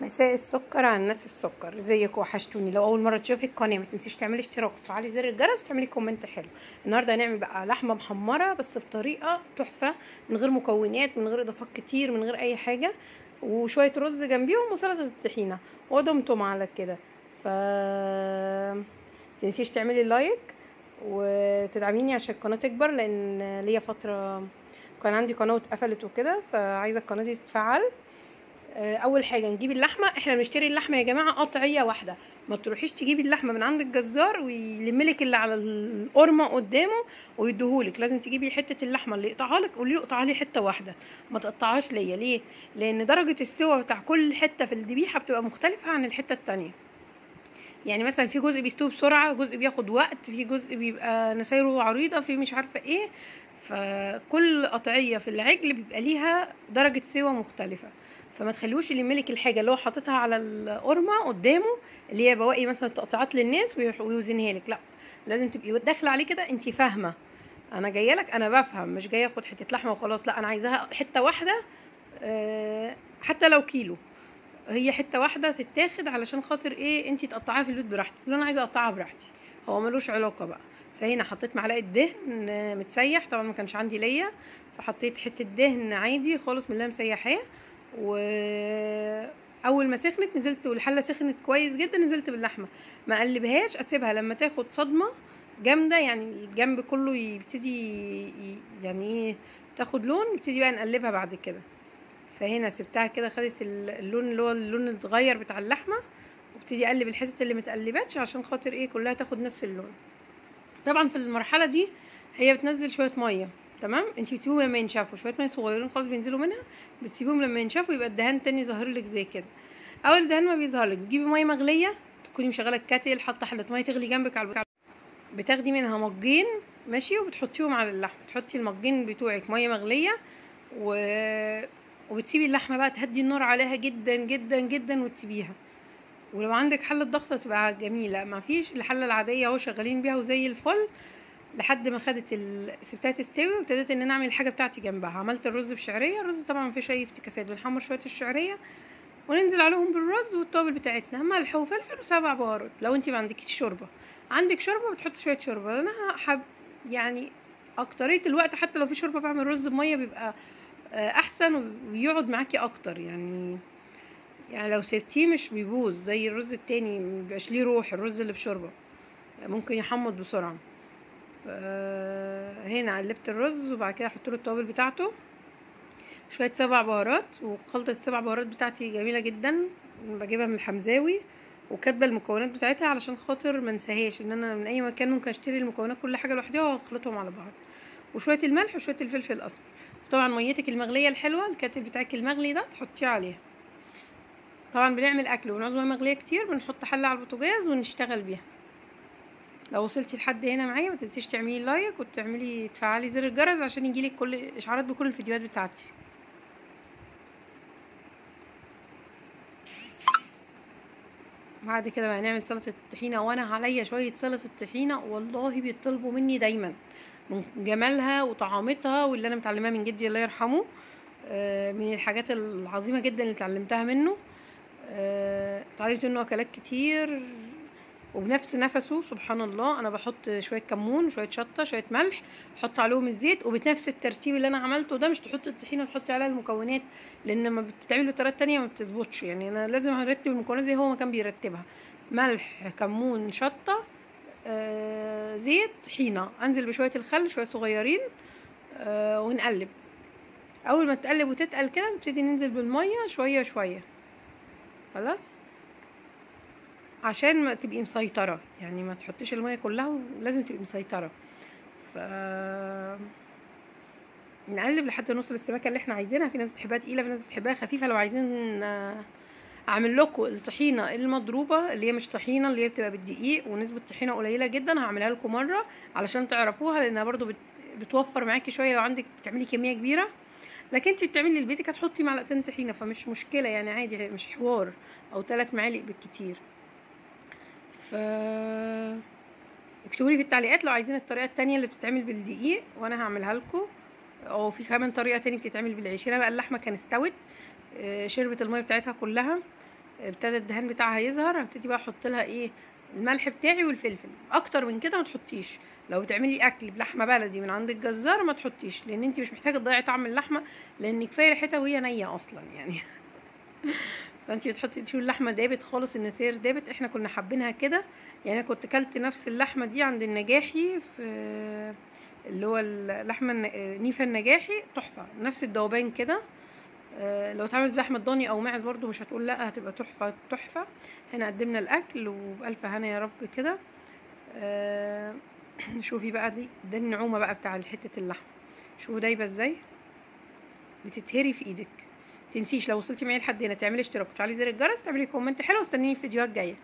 مساء السكر على الناس السكر، ازيك؟ وحشتوني. لو اول مره تشوفي القناه ما تنسيش تعملي اشتراك وتفعلي زر الجرس وتعملي كومنت حلو. النهارده هنعمل بقى لحمه محمره بس بطريقه تحفه، من غير مكونات، من غير اضافات كتير، من غير اي حاجه، وشويه رز جنبيهم وسلطه الطحينه ودمتم على كده. ف تنسيش تعملي لايك وتدعميني عشان القناه تكبر، لان ليا فتره كان عندي قناه واتقفلت وكده، فعايزه القناه دي تتفعل. اول حاجه نجيب اللحمه. احنا بنشتري اللحمه يا جماعه قطعيه واحده، ما تروحيش تجيبي اللحمه من عند الجزار ويلملك اللي على القرمه قدامه ويديهولك. لازم تجيبي حته اللحمه اللي يقطعها لك، قولي له اقطعها لي حته واحده، ما تقطعهاش ليا. ليه؟ لان درجه السوا بتاع كل حته في الذبيحه بتبقى مختلفه عن الحته التانية. يعني مثلا في جزء بيستوي بسرعه، جزء بياخد وقت، في جزء بيبقى نسايره عريضه، في مش عارفه ايه. فكل قطعيه في العجل بيبقى ليها درجه سوا مختلفه. فما تخليوش اللي يملك الحاجه اللي هو حاططها على القرمه قدامه، اللي هي بواقي مثلا تقطيعات للناس، ويوزنها لك. لا، لازم تبقي داخله عليه كده انت فاهمه انا جايه لك، انا بفهم، مش جايه اخد حته لحمه وخلاص. لا، انا عايزاها حته واحده، حتى لو كيلو، هي حته واحده تتاخد علشان خاطر ايه؟ انتي تقطعيها في البيت براحتك. انا عايزه اقطعها براحتي، هو ملوش علاقه بقى. فهنا حطيت معلقه دهن متسيح، طبعا ما كانش عندي ليا، فحطيت حته دهن عادي خالص من اللي أنا مسيحاه. واول ما سخنت نزلت، والحله سخنت كويس جدا، نزلت باللحمه. ما اقلبهاش، اسيبها لما تاخد صدمه جامده، يعني الجنب كله يبتدي يعني ايه، تاخد لون، نبتدي بقى نقلبها بعد كده. فهنا سبتها كده، خدت اللون اللي هو اللون اتغير بتاع اللحمه، وابتدي اقلب الحتت اللي متقلبتش عشان خاطر ايه؟ كلها تاخد نفس اللون. طبعا في المرحله دي هي بتنزل شويه ميه، تمام؟ انتي بتسيبهم لما ينشفوا، شويه ميه صغيرين خالص بينزلوا منها، بتسيبهم لما ينشفوا، يبقى الدهان تاني ظاهر لك زي كده. اول الدهان ما بيظهر لك بتجيبي ميه مغليه، تكوني مشغله الكاتل، حاطه حله ميه تغلي جنبك على بتاخدي منها مجين، ماشي، وبتحطيهم على اللحم. تحطي المجين بتوعك ميه مغليه و... وبتسيبي اللحمه بقى تهدي النار عليها جدا جدا جدا وتسيبيها. ولو عندك حله ضغط تبقى جميله، ما فيش الحله العاديه اهو شغالين بيها وزي الفل، لحد ما خدت سبتها تستوي، وابتديت ان انا اعمل الحاجه بتاعتي جنبها. عملت الرز بشعريه. الرز طبعا ما فيش اي افتكاسات، بنحمر شويه الشعريه وننزل عليهم بالرز والتوابل بتاعتنا، ملح وفلفل وسبع بهارات. لو انت ما عندكيش شوربه، عندك شوربه بتحطي شويه شوربه. انا يعني اكتريه الوقت حتى لو في شوربه بعمل رز بميه، بيبقى احسن ويقعد معاكي اكتر. يعني لو سبتيه مش بيبوظ زي الرز التاني، مبيبقاش ليه روح. الرز اللي بشوربه ممكن يحمض بسرعه. هنا قلبت الرز، وبعد كده احط له التوابل بتاعته، شويه سبع بهارات. وخلطه السبع بهارات بتاعتي جميله جدا، بجيبها من الحمزاوي، وكاتبه المكونات بتاعتها علشان خاطر ما انساهاش، ان انا من اي مكان ممكن اشتري المكونات كل حاجه لوحدها واخلطهم على بعض. وشويه الملح وشويه الفلفل الاسمر. طبعا ميتك المغليه الحلوه، الكاتل بتاعك المغلي ده تحطيه عليها. طبعا بنعمل اكل ونعوز ميه مغليه كتير، بنحط حله على البوتاجاز ونشتغل بيها. لو وصلتي لحد هنا معايا ما تنسيش تعملي لايك تفعلي زر الجرس عشان يجيلك كل اشعارات بكل الفيديوهات بتاعتي. بعد كده بقى نعمل سلطه الطحينه. وانا عليا شويه سلطه الطحينه والله بيطلبوا مني دايما، من جمالها وطعامتها، واللي انا متعلماها من جدي الله يرحمه. من الحاجات العظيمه جدا اللي اتعلمتها منه. اتعلمت منه اكلات كتير وبنفس نفسه سبحان الله. انا بحط شويه كمون، شويه شطه، شويه ملح، احط عليهم الزيت، وبنفس الترتيب اللي انا عملته ده. مش تحطي الطحينه تحطي عليها المكونات، لان لما بتتعمل بطريقه تانية ما بتظبطش. يعني انا لازم هرتب المكونات زي هو ما كان بيرتبها: ملح، كمون، شطه، زيت، طحينه. انزل بشويه الخل شويه صغيرين، ونقلب. اول ما تقلب وتتقل كده نبتدي ننزل بالميه شويه شويه، خلاص، عشان ما تبقي مسيطره. يعني ما تحطيش الميه كلها، ولازم تبقي مسيطره. ف نقلب لحد نوصل السمكه اللي احنا عايزينها. في ناس بتحبها تقيله، في ناس بتحبها خفيفه. لو عايزين اعمل لكم الطحينه المضروبه، اللي هي مش طحينه اللي هي بتبقى بالدقيق ونسبه طحينه قليله جدا، هعملها لكم مره علشان تعرفوها، لانها برضو بتوفر معاكي شويه لو عندك بتعملي كميه كبيره. لكن انت بتعملي لبيتك هتحطي معلقتين طحينه، فمش مشكله يعني، عادي، مش حوار، او 3 معالق بالكتير. ف اكتبوا لي في التعليقات لو عايزين الطريقه التانية اللي بتتعمل بالدقيق، وانا هعملها لكم. او في كمان طريقه تانية بتتعمل بالعيش. هنا بقى اللحمه كانت استوت، شربت الميه بتاعتها كلها، ابتدى الدهان بتاعها يظهر، هبتدي بقى احط لها ايه الملح بتاعي والفلفل. اكتر من كده ما تحطيش. لو بتعملي اكل بلحمه بلدي من عند الجزار ما تحطيش، لان انت مش محتاجه تضيعي طعم اللحمه، لان كفايه ريحتها وهي نيه اصلا يعني. فانت بتحطي تشوفي اللحمه دابت خالص، النسير دابت، احنا كنا حابينها كده. يعني انا كنت كلت نفس اللحمه دي عند النجاحي في اللي هو اللحمه نيفه النجاحي، تحفه نفس الذوبان كده. لو اتعملت بلحمه ضاني او ماعز برضو مش هتقول لا، هتبقى تحفه تحفه. هنا قدمنا الاكل وبالف هنا يا رب كده. شوفي بقى ده النعومه بقى بتاع حته اللحمه. شوفوا دايبه ازاي، بتتهري في ايدك. تنسيش لو وصلتي معايا لحد هنا تعملي اشتراك وتفعلي زر الجرس، تعملي كومنت حلو، واستنيني في فيديوهات جايه.